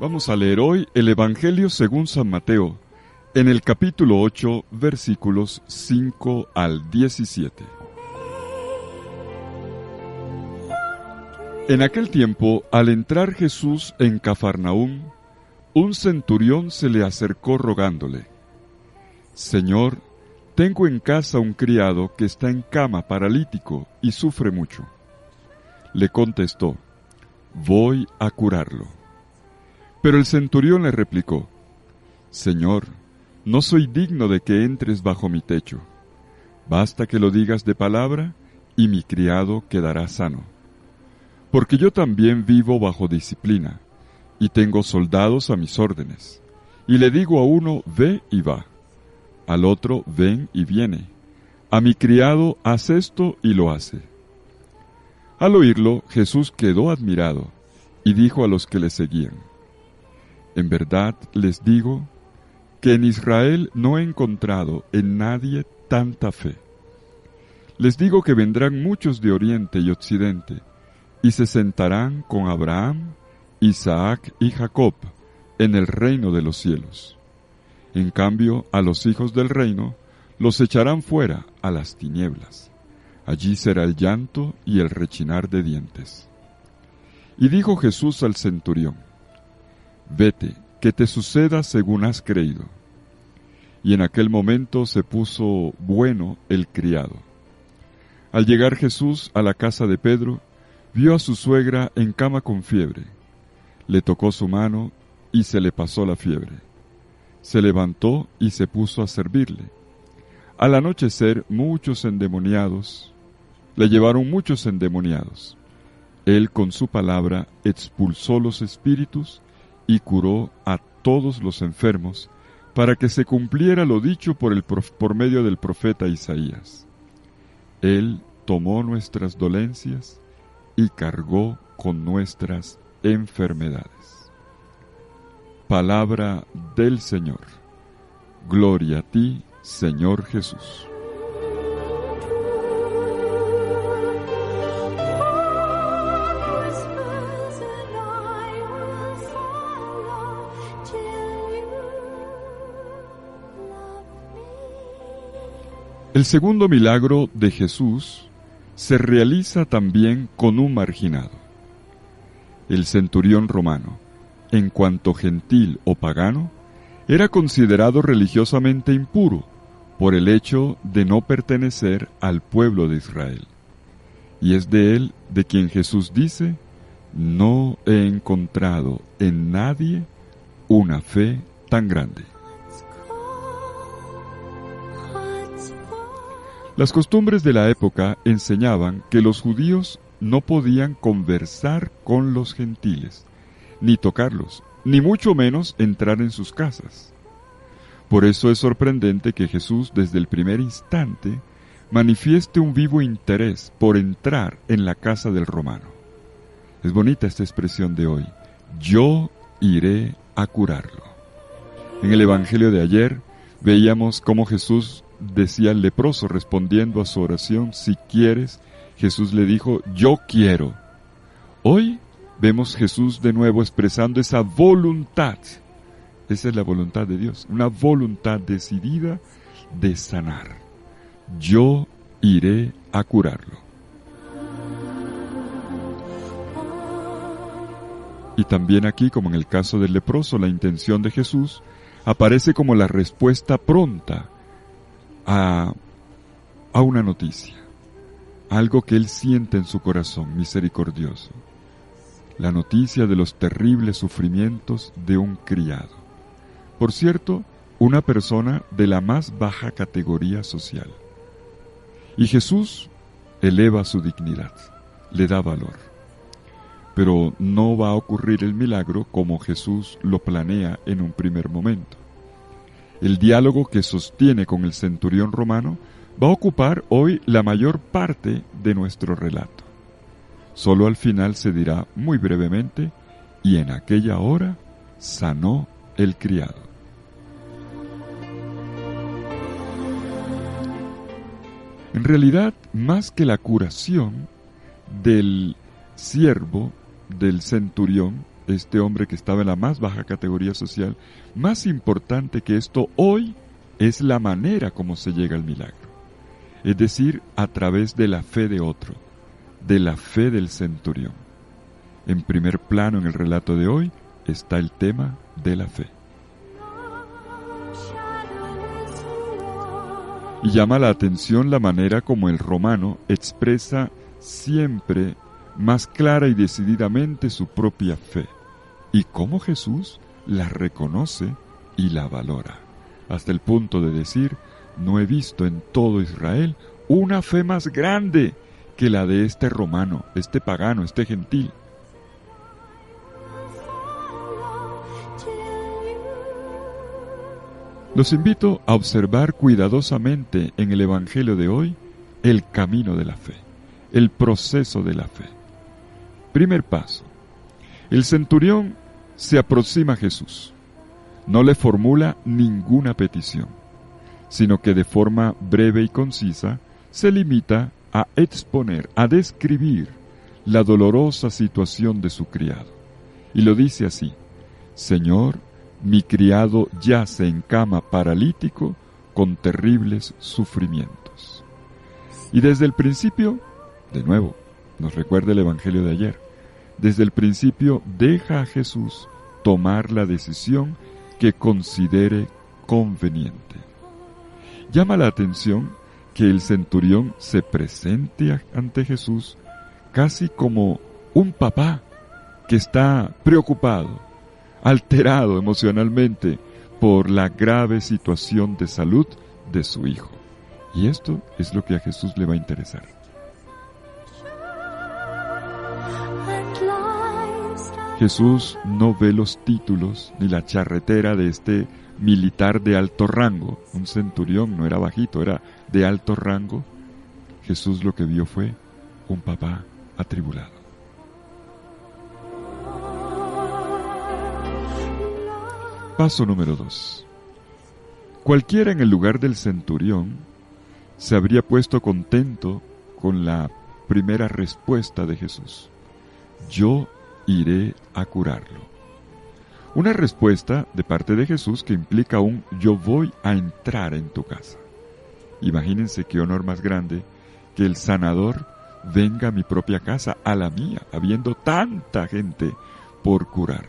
Vamos a leer hoy el Evangelio según San Mateo, en el capítulo 8, versículos 5 al 17. En aquel tiempo, al entrar Jesús en Cafarnaúm, un centurión se le acercó rogándole: «Señor, tengo en casa un criado que está en cama paralítico y sufre mucho». Le contestó: «Voy a curarlo». Pero el centurión le replicó: «Señor, no soy digno de que entres bajo mi techo. Basta que lo digas de palabra y mi criado quedará sano. Porque yo también vivo bajo disciplina y tengo soldados a mis órdenes. Y le digo a uno, ve y va, al otro, ven y viene. A mi criado, haz esto y lo hace». Al oírlo, Jesús quedó admirado y dijo a los que le seguían: «En verdad les digo que en Israel no he encontrado en nadie tanta fe. Les digo que vendrán muchos de oriente y occidente y se sentarán con Abraham, Isaac y Jacob en el reino de los cielos. En cambio, a los hijos del reino los echarán fuera a las tinieblas. Allí será el llanto y el rechinar de dientes». Y dijo Jesús al centurión: «Vete, que te suceda según has creído». Y en aquel momento se puso bueno el criado. Al llegar Jesús a la casa de Pedro, vio a su suegra en cama con fiebre. Le tocó su mano y se le pasó la fiebre. Se levantó y se puso a servirle. Al anochecer, le llevaron muchos endemoniados. Él con su palabra expulsó los espíritus y curó a todos los enfermos, para que se cumpliera lo dicho por medio del profeta Isaías: «Él tomó nuestras dolencias y cargó con nuestras enfermedades». Palabra del Señor. Gloria a ti, Señor Jesús. El segundo milagro de Jesús se realiza también con un marginado. El centurión romano, en cuanto gentil o pagano, era considerado religiosamente impuro por el hecho de no pertenecer al pueblo de Israel. Y es de él de quien Jesús dice: «No he encontrado en nadie una fe tan grande». Las costumbres de la época enseñaban que los judíos no podían conversar con los gentiles, ni tocarlos, ni mucho menos entrar en sus casas. Por eso es sorprendente que Jesús desde el primer instante manifieste un vivo interés por entrar en la casa del romano. Es bonita esta expresión de hoy: «Yo iré a curarlo». En el Evangelio de ayer veíamos cómo Jesús decía al leproso, respondiendo a su oración: «Si quieres», Jesús le dijo: «Yo quiero». Hoy vemos Jesús de nuevo expresando esa voluntad. Esa es la voluntad de Dios, una voluntad decidida de sanar. «Yo iré a curarlo». Y también aquí, como en el caso del leproso, la intención de Jesús aparece como la respuesta pronta a una noticia, algo que él siente en su corazón misericordioso: la noticia de los terribles sufrimientos de un criado. Por cierto, una persona de la más baja categoría social. Y Jesús eleva su dignidad, le da valor. Pero no va a ocurrir el milagro como Jesús lo planea en un primer momento. El diálogo que sostiene con el centurión romano va a ocupar hoy la mayor parte de nuestro relato. Solo al final se dirá muy brevemente: «Y en aquella hora sanó el criado». En realidad, más que la curación del siervo, del centurión, este hombre que estaba en la más baja categoría social, más importante que esto hoy es la manera como se llega al milagro. Es decir, a través de la fe de otro, de la fe del centurión. En primer plano en el relato de hoy está el tema de la fe. Y llama la atención la manera como el romano expresa siempre más clara y decididamente su propia fe, y cómo Jesús la reconoce y la valora, hasta el punto de decir: no he visto en todo Israel una fe más grande que la de este romano, este pagano, este gentil. Los invito a observar cuidadosamente en el Evangelio de hoy el camino de la fe, el proceso de la fe. Primer paso. El centurión se aproxima a Jesús. No le formula ninguna petición, sino que de forma breve y concisa se limita a exponer, a describir la dolorosa situación de su criado. Y lo dice así: Señor, mi criado yace en cama paralítico con terribles sufrimientos. Y desde el principio, de nuevo, nos recuerda el Evangelio de ayer, desde el principio deja a Jesús tomar la decisión que considere conveniente. Llama la atención que el centurión se presente ante Jesús casi como un papá que está preocupado, alterado emocionalmente por la grave situación de salud de su hijo. Y esto es lo que a Jesús le va a interesar. Jesús no ve los títulos ni la charretera de este militar de alto rango. Un centurión no era bajito, era de alto rango. Jesús lo que vio fue un papá atribulado. Paso número 2. Cualquiera en el lugar del centurión se habría puesto contento con la primera respuesta de Jesús: yo iré a curarlo. Una respuesta de parte de Jesús que implica un yo voy a entrar en tu casa. Imagínense qué honor más grande que el sanador venga a mi propia casa, a la mía, habiendo tanta gente por curar.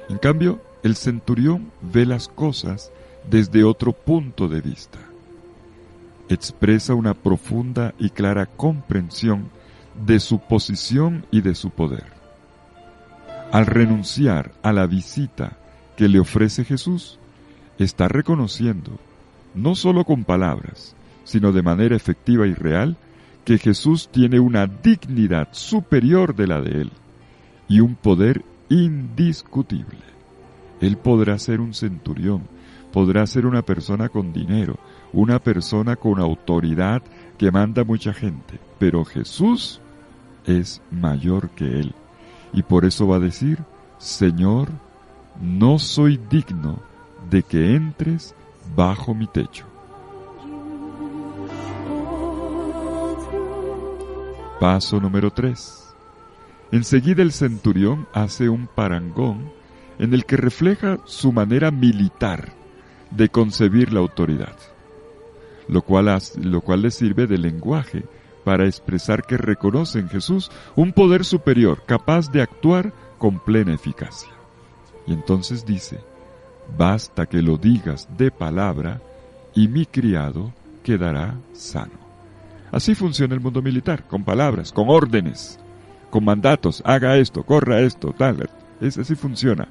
En cambio, el centurión ve las cosas desde otro punto de vista. Expresa una profunda y clara comprensión de su posición y de su poder. Al renunciar a la visita que le ofrece Jesús, está reconociendo, no solo con palabras, sino de manera efectiva y real, que Jesús tiene una dignidad superior de la de él y un poder indiscutible. Él podrá ser un centurión, podrá ser una persona con dinero, una persona con autoridad que manda mucha gente, pero Jesús es mayor que él. Y por eso va a decir: Señor, no soy digno de que entres bajo mi techo. Paso número 3. Enseguida el centurión hace un parangón en el que refleja su manera militar de concebir la autoridad, lo cual le sirve de lenguaje para expresar que reconoce en Jesús un poder superior, capaz de actuar con plena eficacia. Y entonces dice: basta que lo digas de palabra y mi criado quedará sano. Así funciona el mundo militar, con palabras, con órdenes, con mandatos: haga esto, corra esto, tal. Así funciona.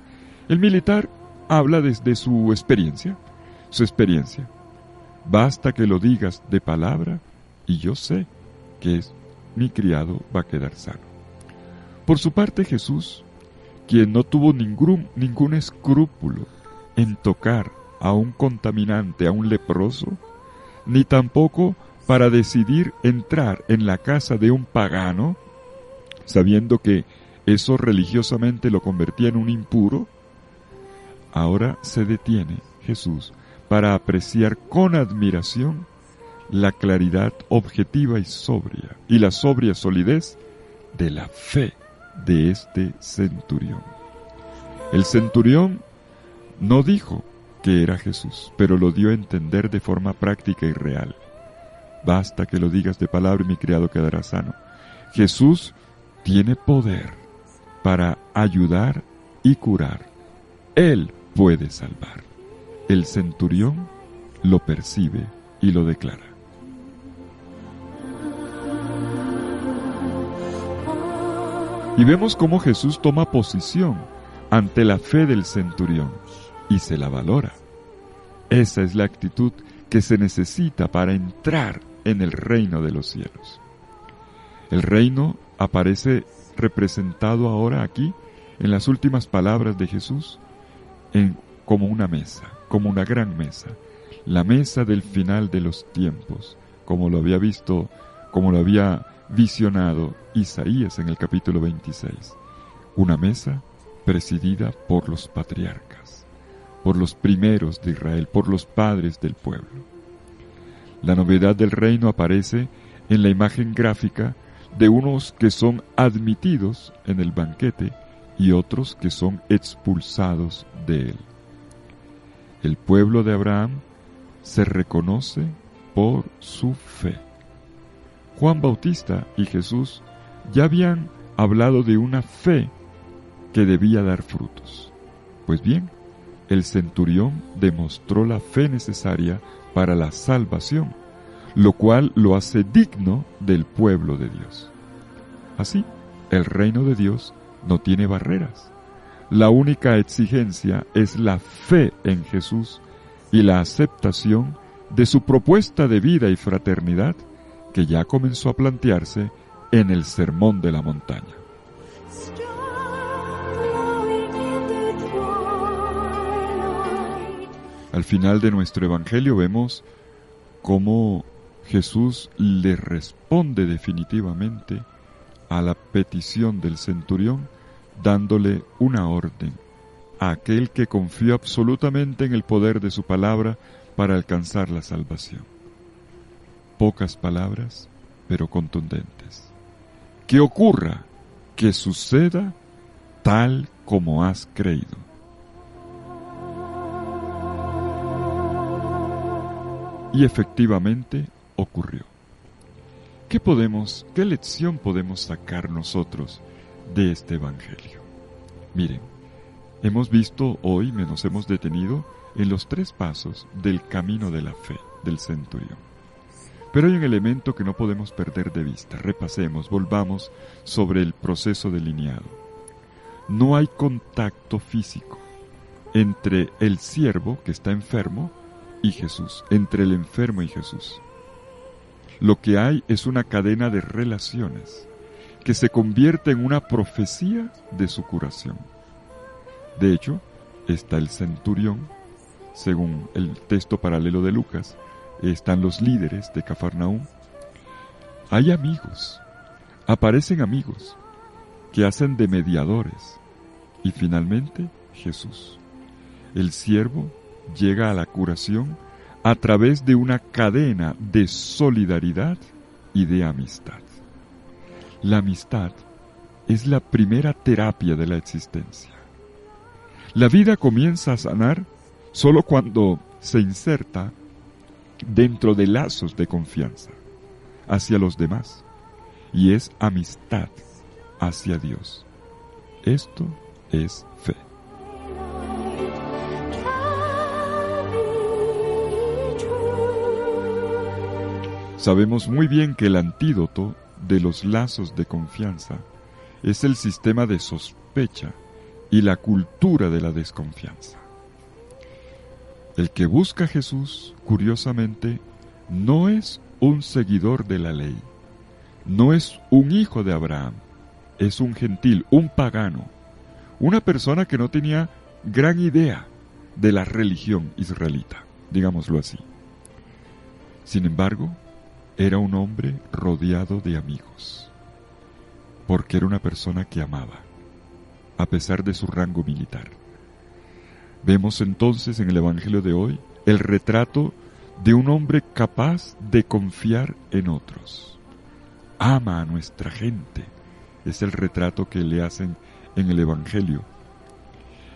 El militar habla desde su experiencia. Basta que lo digas de palabra y yo sé que mi criado va a quedar sano. Por su parte, Jesús, quien no tuvo ningún escrúpulo en tocar a un contaminante, a un leproso, ni tampoco para decidir entrar en la casa de un pagano, sabiendo que eso religiosamente lo convertía en un impuro, ahora se detiene Jesús para apreciar con admiración la claridad objetiva y sobria, y la sobria solidez de la fe de este centurión. El centurión no dijo que era Jesús, pero lo dio a entender de forma práctica y real. Basta que lo digas de palabra y mi criado quedará sano. Jesús tiene poder para ayudar y curar. Él puede salvar. El centurión lo percibe y lo declara. Y vemos cómo Jesús toma posición ante la fe del centurión y se la valora. Esa es la actitud que se necesita para entrar en el reino de los cielos. El reino aparece representado ahora aquí en las últimas palabras de Jesús como una mesa, como una gran mesa, la mesa del final de los tiempos, como lo había visionado Isaías en el capítulo 26. Una mesa presidida por los patriarcas, por los primeros de Israel, por los padres del pueblo. La novedad del reino aparece en la imagen gráfica de unos que son admitidos en el banquete y otros que son expulsados de él. El pueblo de Abraham se reconoce por su fe. Juan Bautista y Jesús ya habían hablado de una fe que debía dar frutos. Pues bien, el centurión demostró la fe necesaria para la salvación, lo cual lo hace digno del pueblo de Dios. Así, el reino de Dios no tiene barreras. La única exigencia es la fe en Jesús y la aceptación de su propuesta de vida y fraternidad que ya comenzó a plantearse en el Sermón de la Montaña. Al final de nuestro Evangelio vemos cómo Jesús le responde definitivamente a la petición del centurión, dándole una orden a aquel que confió absolutamente en el poder de su palabra para alcanzar la salvación. Pocas palabras, pero contundentes. Que ocurra, que suceda tal como has creído. Y efectivamente ocurrió. ¿Qué lección podemos sacar nosotros de este Evangelio? Miren, hemos visto hoy, nos hemos detenido en los 3 pasos del camino de la fe del centurión. Pero hay un elemento que no podemos perder de vista. Repasemos, volvamos sobre el proceso delineado. No hay contacto físico entre el siervo que está enfermo y Jesús, entre el enfermo y Jesús. Lo que hay es una cadena de relaciones que se convierte en una profecía de su curación. De hecho, está el centurión, según el texto paralelo de Lucas, están los líderes de Cafarnaúm. Hay amigos, aparecen amigos que hacen de mediadores y finalmente Jesús. El siervo llega a la curación a través de una cadena de solidaridad y de amistad. La amistad es la primera terapia de la existencia. La vida comienza a sanar solo cuando se inserta dentro de lazos de confianza hacia los demás, y es amistad hacia Dios. Esto es fe. Sabemos muy bien que el antídoto de los lazos de confianza es el sistema de sospecha y la cultura de la desconfianza. El que busca a Jesús, curiosamente, no es un seguidor de la ley, no es un hijo de Abraham, es un gentil, un pagano, una persona que no tenía gran idea de la religión israelita, digámoslo así. Sin embargo, era un hombre rodeado de amigos, porque era una persona que amaba, a pesar de su rango militar. Vemos entonces en el Evangelio de hoy el retrato de un hombre capaz de confiar en otros. Ama a nuestra gente Es el retrato que le hacen en el Evangelio.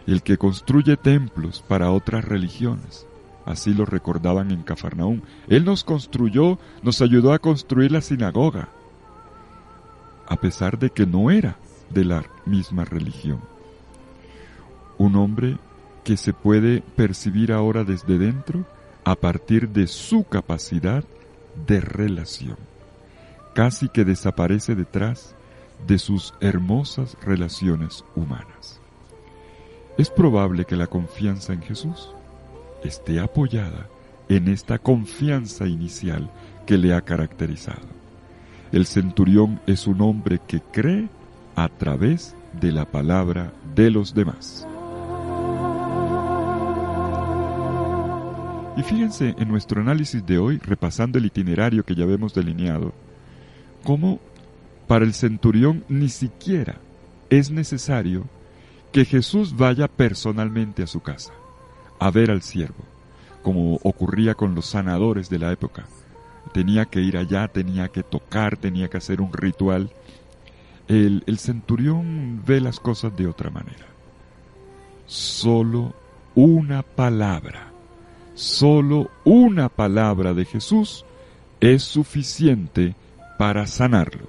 El que construye templos para otras religiones. Así lo recordaban en Cafarnaúm. Él nos construyó, nos ayudó a construir la sinagoga, a pesar de que no era de la misma religión. Un hombre que se puede percibir ahora desde dentro a partir de su capacidad de relación. Casi que desaparece detrás de sus hermosas relaciones humanas. Es probable que la confianza en Jesús esté apoyada en esta confianza inicial que le ha caracterizado. El centurión es un hombre que cree a través de la palabra de los demás. Y fíjense en nuestro análisis de hoy, repasando el itinerario que ya vemos delineado, cómo para el centurión ni siquiera es necesario que Jesús vaya personalmente a su casa a ver al siervo, como ocurría con los sanadores de la época. Tenía que ir allá, tenía que tocar, tenía que hacer un ritual. El centurión ve las cosas de otra manera. Solo una palabra de Jesús es suficiente para sanarlo.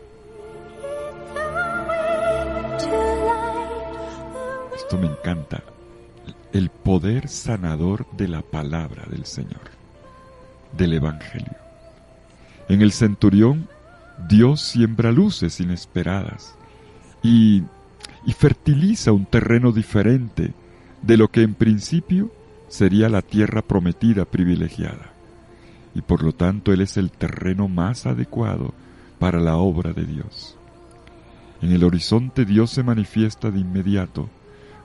Esto me encanta. El poder sanador de la palabra del Señor, del Evangelio. En el centurión, Dios siembra luces inesperadas y fertiliza un terreno diferente de lo que en principio sería la tierra prometida privilegiada. Y por lo tanto, Él es el terreno más adecuado para la obra de Dios. En el horizonte Dios se manifiesta de inmediato,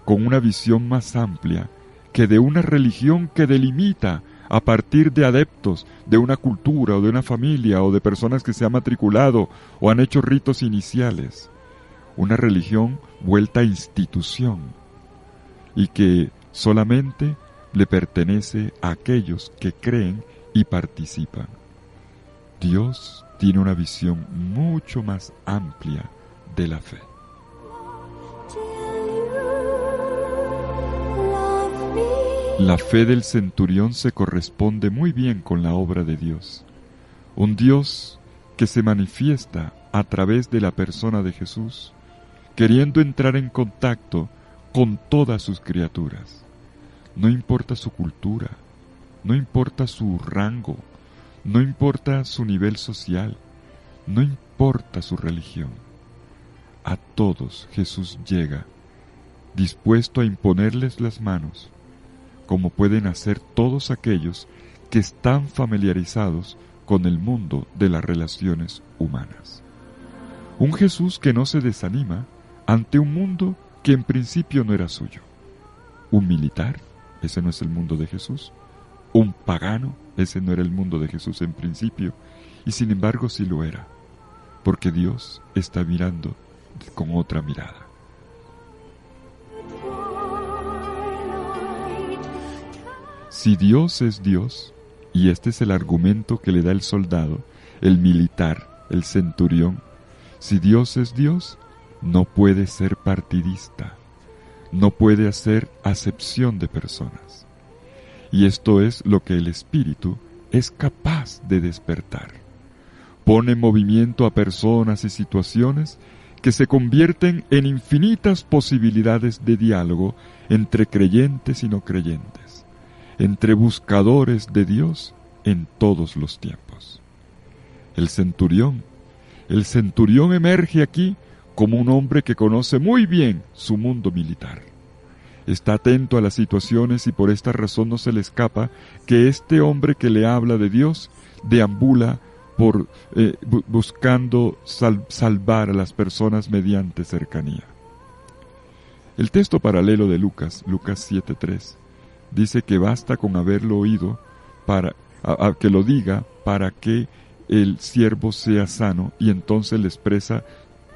con una visión más amplia que de una religión que delimita a partir de adeptos de una cultura o de una familia o de personas que se han matriculado o han hecho ritos iniciales. Una religión vuelta a institución y que solamente le pertenece a aquellos que creen y participan. Dios tiene una visión mucho más amplia de la fe. La fe del centurión se corresponde muy bien con la obra de Dios. Un Dios que se manifiesta a través de la persona de Jesús, queriendo entrar en contacto con todas sus criaturas. No importa su cultura, no importa su rango, no importa su nivel social, no importa su religión. A todos Jesús llega, dispuesto a imponerles las manos, como pueden hacer todos aquellos que están familiarizados con el mundo de las relaciones humanas. Un Jesús que no se desanima ante un mundo que en principio no era suyo. Un militar, ese no es el mundo de Jesús. Un pagano, ese no era el mundo de Jesús en principio, y sin embargo sí lo era, porque Dios está mirando con otra mirada. Si Dios es Dios, y este es el argumento que le da el soldado, el militar, el centurión, si Dios es Dios, no puede ser partidista, no puede hacer acepción de personas. Y esto es lo que el Espíritu es capaz de despertar. Pone en movimiento a personas y situaciones que se convierten en infinitas posibilidades de diálogo entre creyentes y no creyentes, entre buscadores de Dios en todos los tiempos. El centurión emerge aquí como un hombre que conoce muy bien su mundo militar. Está atento a las situaciones y por esta razón no se le escapa que este hombre que le habla de Dios deambula buscando salvar a las personas mediante cercanía. El texto paralelo de Lucas 7:3, dice que basta con haberlo oído para que lo diga para que el siervo sea sano, y entonces le expresa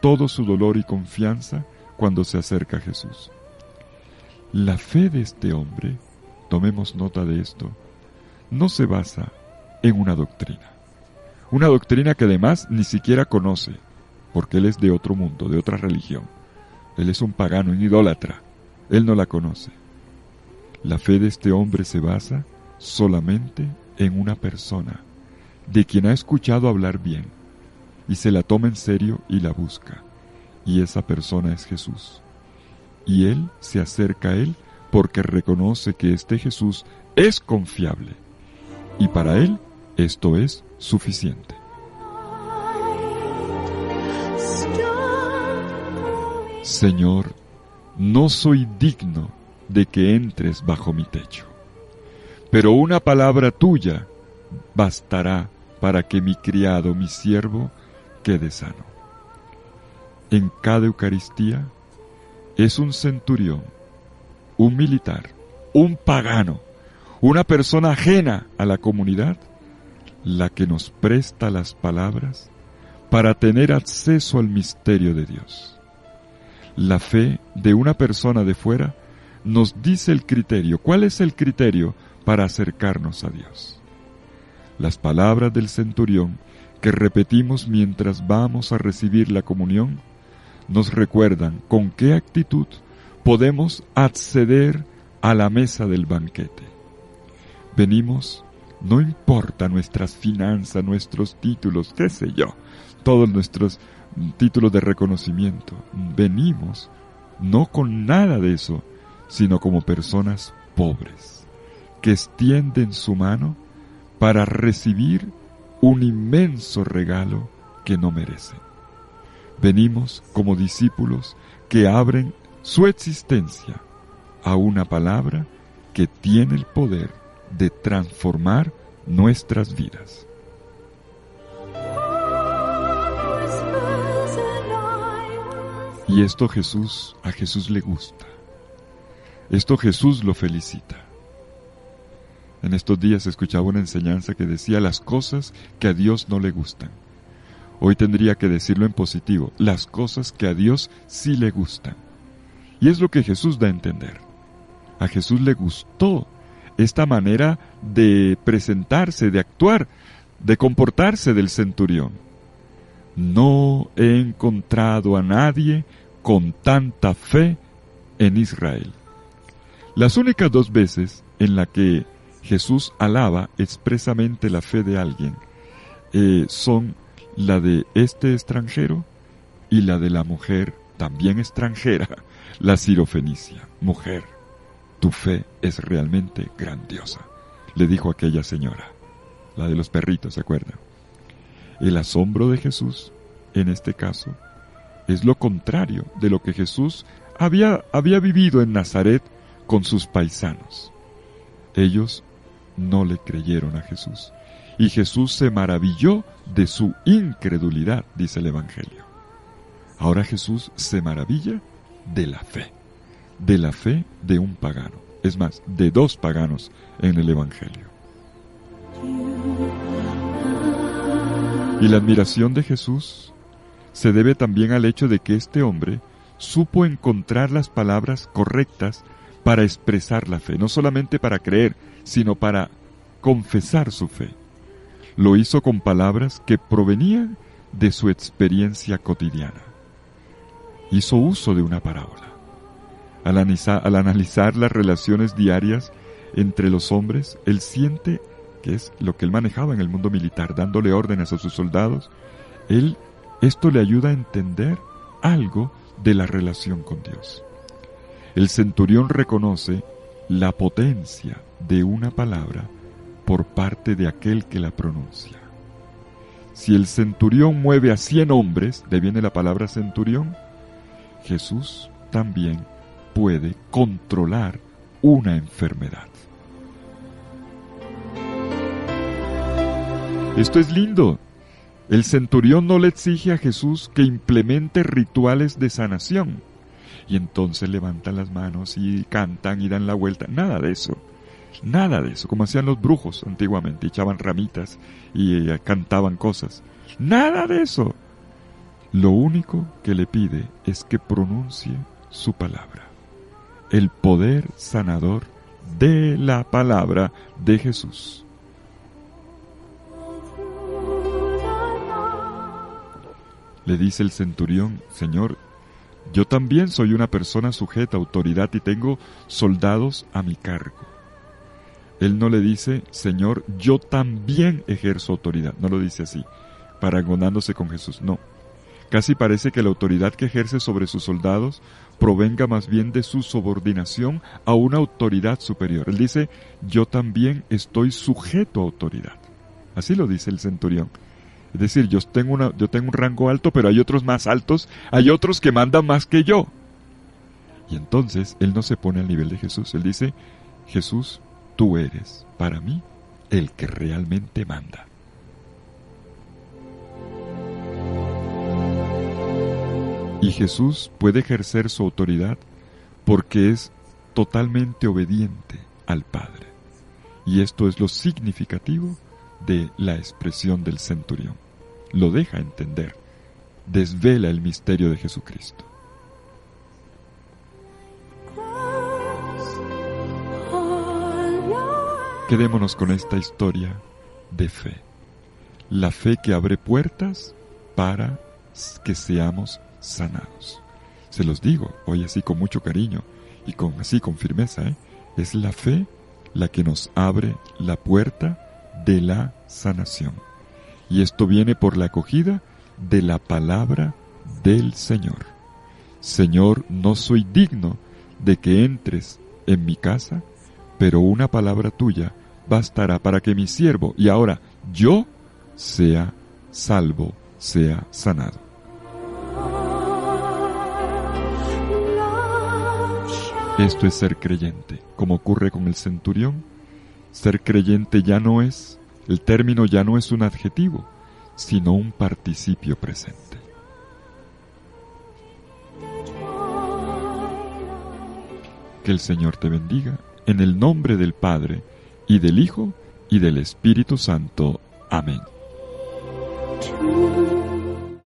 todo su dolor y confianza cuando se acerca a Jesús. La fe de este hombre, tomemos nota de esto, no se basa en una doctrina que además ni siquiera conoce, porque él es de otro mundo, de otra religión. Él es un pagano, un idólatra. Él no la conoce. La fe de este hombre se basa solamente en una persona, de quien ha escuchado hablar bien, y se la toma en serio y la busca. Y esa persona es Jesús. Y él se acerca a él porque reconoce que este Jesús es confiable. Y para él esto es suficiente. Señor, no soy digno de que entres bajo mi techo, pero una palabra tuya bastará para que mi criado, mi siervo, quede sano. En cada Eucaristía es un centurión, un militar, un pagano, una persona ajena a la comunidad, la que nos presta las palabras para tener acceso al misterio de Dios. La fe de una persona de fuera nos dice el criterio. ¿Cuál es el criterio para acercarnos a Dios? Las palabras del centurión que repetimos mientras vamos a recibir la comunión nos recuerdan con qué actitud podemos acceder a la mesa del banquete. Venimos, no importa nuestras finanzas, nuestros títulos, qué sé yo, todos nuestros títulos de reconocimiento. Venimos no con nada de eso, sino como personas pobres, que extienden su mano para recibir un inmenso regalo que no merecen. Venimos como discípulos que abren su existencia a una palabra que tiene el poder de transformar nuestras vidas. Y esto a Jesús le gusta. Esto Jesús lo felicita. En estos días escuchaba una enseñanza que decía las cosas que a Dios no le gustan. Hoy tendría que decirlo en positivo, las cosas que a Dios sí le gustan. Y es lo que Jesús da a entender. A Jesús le gustó esta manera de presentarse, de actuar, de comportarse del centurión. No he encontrado a nadie con tanta fe en Israel. Las únicas dos veces en las que Jesús alaba expresamente la fe de alguien son la de este extranjero y la de la mujer también extranjera, la sirofenicia. Mujer, tu fe es realmente grandiosa, le dijo aquella señora, la de los perritos, ¿se acuerdan? El asombro de Jesús, en este caso, es lo contrario de lo que Jesús había vivido en Nazaret con sus paisanos. Ellos no le creyeron a Jesús, y Jesús se maravilló de su incredulidad, dice el Evangelio. Ahora Jesús se maravilla de la fe de un pagano, es más, de dos paganos en el Evangelio. Y la admiración de Jesús se debe también al hecho de que este hombre supo encontrar las palabras correctas para expresar la fe, no solamente para creer, sino para confesar su fe. Lo hizo con palabras que provenían de su experiencia cotidiana. Hizo uso de una parábola. Al analizar las relaciones diarias entre los hombres, él siente que es lo que él manejaba en el mundo militar, dándole órdenes a sus soldados. Esto le ayuda a entender algo de la relación con Dios. El centurión reconoce la potencia de una palabra por parte de aquel que la pronuncia. Si el centurión mueve a 100 hombres, de viene la palabra centurión, Jesús también puede controlar una enfermedad. Esto es lindo. El centurión no le exige a Jesús que implemente rituales de sanación. Y entonces levantan las manos y cantan y dan la vuelta. Nada de eso. Nada de eso. Como hacían los brujos antiguamente. Echaban ramitas y cantaban cosas. Nada de eso. Lo único que le pide es que pronuncie su palabra. El poder sanador de la palabra de Jesús. Le dice el centurión: Señor, yo también soy una persona sujeta a autoridad y tengo soldados a mi cargo. Él no le dice: Señor, yo también ejerzo autoridad. No lo dice así, paragonándose con Jesús. No. Casi parece que la autoridad que ejerce sobre sus soldados provenga más bien de su subordinación a una autoridad superior. Él dice: yo también estoy sujeto a autoridad. Así lo dice el centurión. Es decir, yo tengo un rango alto, pero hay otros más altos, hay otros que mandan más que yo. Y entonces él no se pone al nivel de Jesús. Él dice: Jesús, tú eres para mí el que realmente manda. Y Jesús puede ejercer su autoridad porque es totalmente obediente al Padre. Y esto es lo significativo de la expresión del centurión. Lo deja entender, desvela el misterio de Jesucristo. Quedémonos con esta historia de fe. La fe que abre puertas para que seamos sanados. Se los digo hoy así con mucho cariño y con firmeza, es la fe la que nos abre la puerta de la sanación. Y esto viene por la acogida de la palabra del Señor. Señor, no soy digno de que entres en mi casa, pero una palabra tuya bastará para que mi siervo, y ahora yo, sea salvo, sea sanado. Esto es ser creyente. Como ocurre con el centurión, ser creyente el término ya no es un adjetivo, sino un participio presente. Que el Señor te bendiga, en el nombre del Padre, y del Hijo, y del Espíritu Santo. Amén.